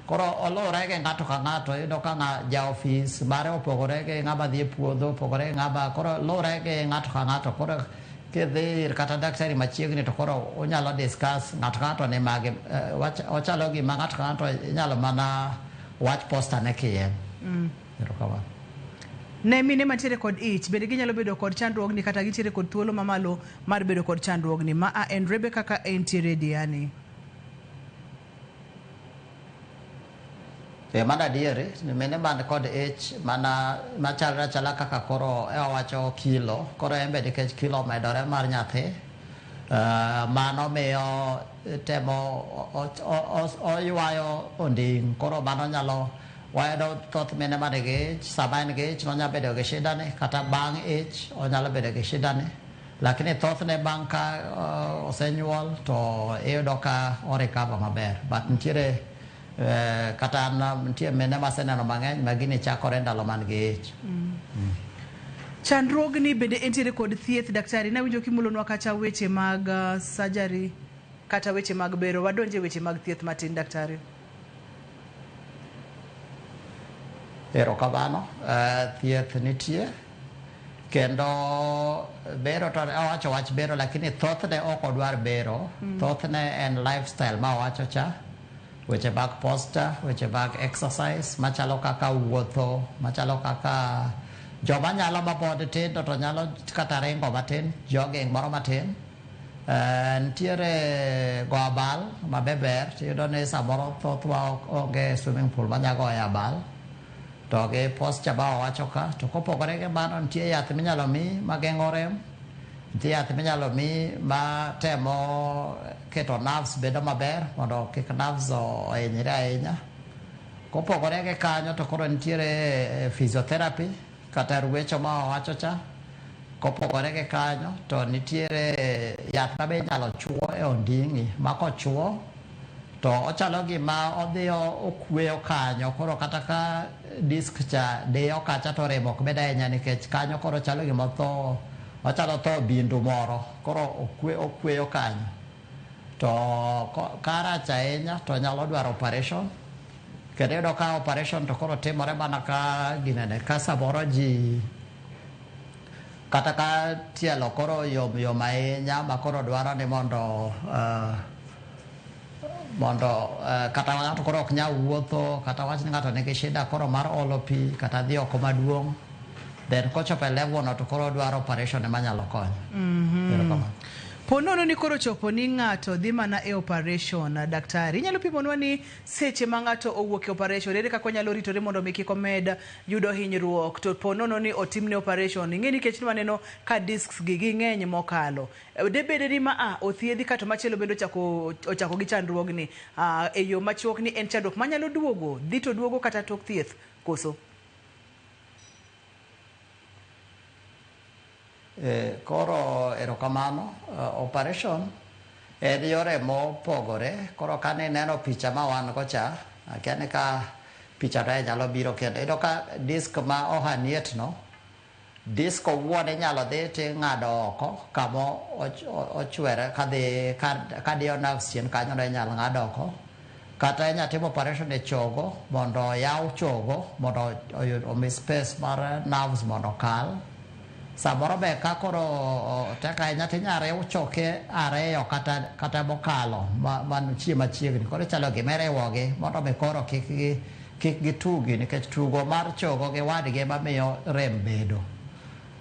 Koro oluwore gi ng'ato ka ng'ato, iyudo ka ja ofis mare opogore gi ng'ama dhi e puodho, opogore gi ng'ama, koro luwore gi ng'ato ka ng'ato. Koro kidhi kata daktari machiegni to koro unyalo discuss ng'ato ka ng'ato ni mage, ochalo gima ng'ato ka ng'ato inyalo mana wach posta ne kien. Erokamano. Ne mine mantiere kod ich bende ginyalo bedo kod chandruogni kata gintiere kod thuolo mamalo mar bedo kod chandruogni. Ma en Rebecca ka entiere Diani. Mana adieri ni mine man kod ich mana machalre achala kaka koro wacho kilo, koro embe nikech kilo medore mar nyathi, mano miyo temo oywayo onding', koro mano nyalo wayudo thoth mine man gi ich, sama en gi ich nonyalo bedo gi shidani, kata bang' ich onyalo bedo gi shidani, lakini thothne bang' ka osenyuol to iyudo ka orikava maber, but nitiere kata nitie mine maseneno mang'eny ma gini chakore ndalo man gi ich. Chandruogni bende entiere kod thieth daktari. Nawinjo kimulonwa kata weche mag surgery kata weche mag bero, wadonje weche mag thieth matin daktari. Erokamano. Thieth nitie kendo bero to awacho wach bero, lakini thothne ok odwar bero, thothne en lifestyle ma awacho cha, weche mag posture, weche mag exercise machalo kaka wuotho, machalo kaka joma nyalo mapod tindo to nyalo kata ringo matin, jogging moro matin. Nitiere go abal mabeber, tiyudo ni samoro thothwa onge swimming pool manyago e abal, to gi posture ba wawacho ka, to kopogore gi mano nitie yath minyalo mi mageng'o rem, nitie yath minyalo mi ma temo keto nerves bedo maber mondo kik nerves ohinyre ahinya. Kopogore gi kanyo to koro nitiere physiotherapy kata ruecho ma wawacho cha. Kopogore gi kanyo to nitiere yath ma be inyalo chuo e onding'i, ma kochuo to ochalo gima odhi okweyo kanyo, koro kata ka disk cha diyo kacha to rem ok bed ahinya nikech kanyo koro chalo gima ochalo tho bindu moro, koro okweyo kanyo. To karach ahinya to nyalo dwaro operation, kendo iyudo ka operation to koro timore mana ka ginene ka samoro ji kata ka tielo koro yom ahinya ma koro dwaro ni mondo kata ng'ato koro ok nyal wuotho, kata wach ni ng'ato nigi shida koro mar olo pi kata dhi oko maduong', then kochopo e level no to koro dwaro operation ema nyalo konyo. Ponono ni koro chopo ni ng'ato dhi mana e operation, daktari inyalo pimonwa ni seche ma ng'ato owuok e operation ere kaka onyalo ritore mondo mi kik omed yudo hinyruok, to ponono ni otimne operation ing'e nikech waneno ka discs gi ng'eny mokalo, debede ni ma othiedhi kata machielo bende ochako gi chandruogni e yo machuok ni en chandruok manyalo duogo, dhi to duogo kata tok thieth koso? Koro erokamano, operation en yore mopogore. Koro ka neno picha ma wan go cha, akia ni ka picha to nyalo biro kendo iyudo ka disk ma ohaniet no disk owuon inyalo dhi ting'ado oko kama ochwere kadiyo nerves chien kanyo no inyalo ng'ad oko, kata inyalo timo operation e chogo mondo oyaw chogo mondo omi space mar nerves mondo okal. Samoro be ka koro tek ahinya tinyalo riw choke ariyo kata mokalo man machiegni, koro ichalo gima iriwogi mondo mi koro kik gitugi, nikech tugo mar chogo gi wadgi mamiyo rem bedo.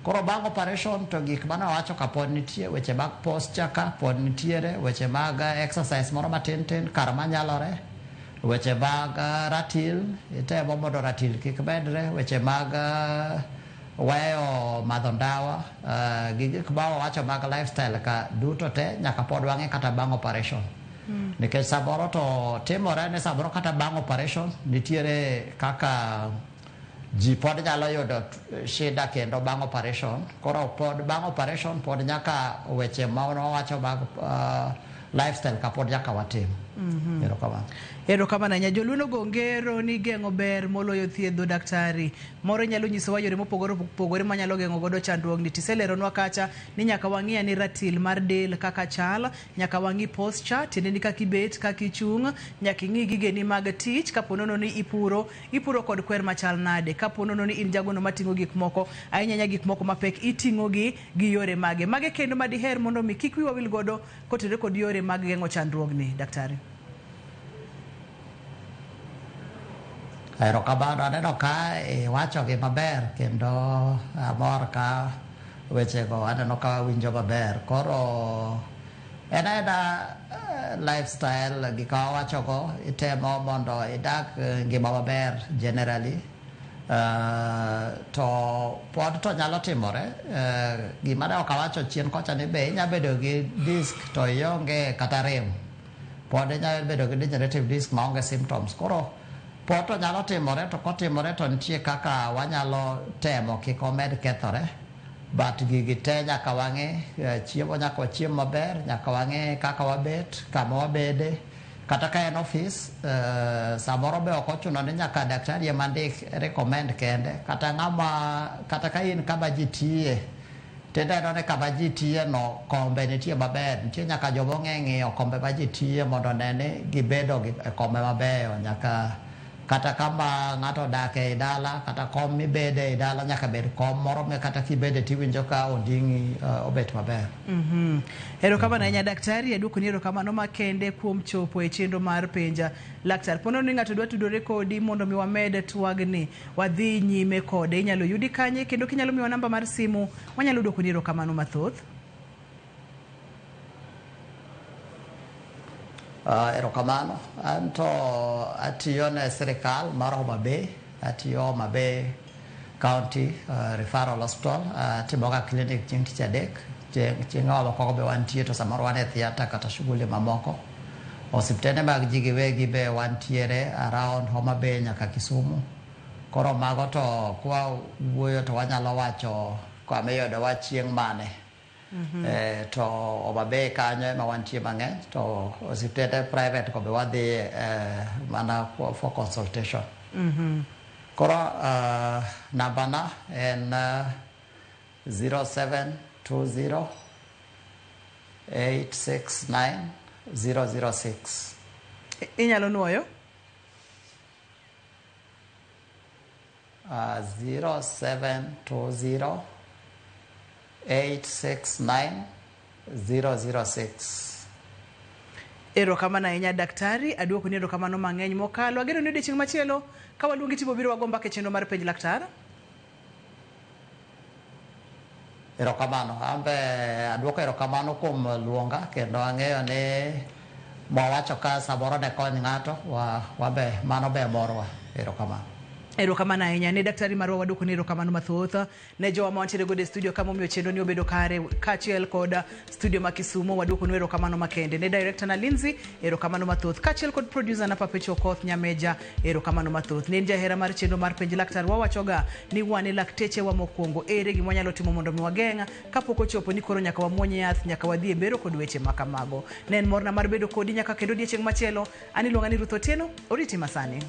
Koro bang' operation to gik mane wacho ka pod nitie, weche mag posture ka pod nitiere, weche mag exercise moro matin kar manyalore, weche mag ratil itemo mondo ratil kik medre, weche mag weyo madho ndawa, gi gik ma wawacho mag lifestyle ka duto te nyaka pod wang'e kata bang' operation. Nikech samoro to timore ni samoro kata bang' operation nitiere kaka ji pod nyalo yudo shida kendo bang' operation. Koro pod bang' operation pod nyaka weche ma wawacho mag lifestyle ka pod nyaka watim. Erokamano ahinya. Joluno go ngero ni geng'o ber moloyo thiedho. Daktari moro nyalo nyisowa yore mopogore opogore manyalo geng'o godo chandruogni. Tiseleronwa kacha ni nyaka wang'i ni ratil mar del kaka chal, nyaka wang'i posture, tiende ni kaka ibet, kaka ichung', nyaka ing'i gigeni mag tich, kapo nono ni ipuro kod kwer machal nade, kapo nono ni in jagono mating'o gik moko ahinya gik moko mapek iting'o gi yore mage kendo madiher mondo mi kik wiwa wil godo kotenore kod yore mag geng'o chandruogni. Daktari. Erokamano, aneno ka iwachogi maber kendo amor ka wechego aneno ka winjo maber. Koro en lifestyle gik ma wawachogo itemo mondo idag ngima maber generally. To pod to nyalo timore. Gima ne ok awacho chien kocha ni be inyalo bedo gi disk to ionge kata rem. Pod inyalo bedo gi degenerative disk maonge symptoms. Koro pod to nyalo timore, to kotimore to nitie kaka wanyalo temo kik omed kethore. But gigi te nyaka wang'e, chiemo nyaka wachiem maber, nyaka wang'e kaka wabet, kama wabede, kata ka en office, samoro be ok ochuno ni nyaka daktari ema ndik recommend kende, kata ka in kama ji tiye, tineno ni kama ji tiye no kombe nitie maber, nitie nyaka joma ong'e ng'iyo kombe ma ji tiye mondo ne ni gibedo gi kombe mabeyo, nyaka kata kama ng'ato odak e dala, kata kom mibede e dala nyaka bed kom moro me kata kibede tiwinjo ka onding'i obet maber. Erokamano ahinya daktari, aduokoni erokamano makende kuom chopo e chenro mar penja laktar. Pono ni ng'ato dwa tudore kodi mondo mi wamed twagni, wadhi nyime kode, inyalo yudi kanye kendo kinyalo miwa namba mar simu wanyalo duokoni erokamano mathoth. Erokamano, anto atiyo ne sirikal mar Homa Bay, atiyo Homa Bay County Referral Hospital, timoga clinic chieng' tich adek, chieng' moko be wantie to samoro wan e theatre kata shughuli mamoko. Osiptende mag ji giwegi be wantiere around Homa Bay nyaka Kisumu. Koro mago to kwa wuoyo to wanyalo wacho kama iyudowa chieng' mane. To Homa Bay kanyo ema wantie mang'eny, to osiptende private ko be wadhi mana for consultation. Koro namba na en 0720 869 006. Inyalo nuoyo 0720 869 006. Erokamano ahinya daktari, aduokoni erokamano mang'eny mokalo. Ageno ni odiochieng' machielo ka waluongi timo biro wago mbaka e chenro mar penj laktar. Erokamano, ambe aduoko erokamano kuom luonga kendo ang'eyo ni mwawacho ka samoro ne kony ng'ato wabe mano be morwa. Erokamano. Erokamano ahinya ne daktari marwa, waduokoni erokamano mathoth ne jowa ma wantiere godo e studio kama omiyo chenro ni obedo kare kaachiel kod studio ma Kisumu, waduokoni erokamano makende. Ne director na Lindsay, erokamano mathoth, kaachiel kod producer na Papecho Koth Nyameja, erokamano mathoth. Ne jahera mar chenro mar penj laktar, wawachoga ni wane lakteche wa mokwongo, ere gima wanyalo timo mondo mi wageng'a kapok ochopo ni koro nyaka wamuonye yath, nyaka wadhi e bero kod weche makamago. Ne en morna mar bedo kodi nyaka kendo odiochieng' machielo. An iluonga ni Ruth Otieno, oriti masani.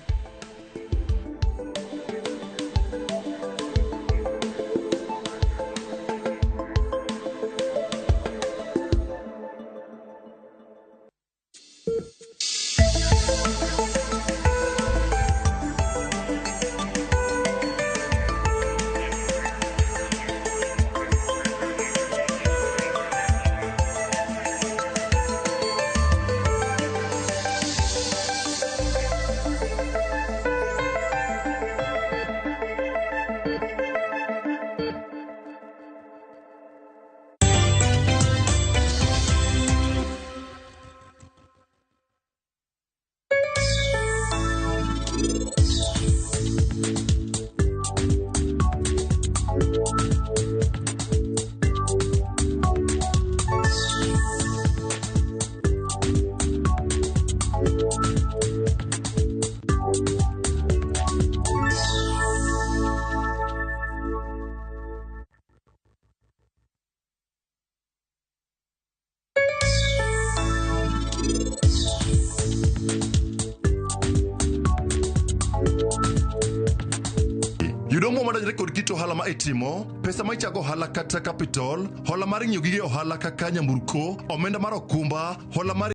madonjore kod kit ohala ma itimo, pesa ma ichako ohala kata capital, hola mar ng'iyo gige ohala kaka nyamburko, omenda mar okumba, hola mar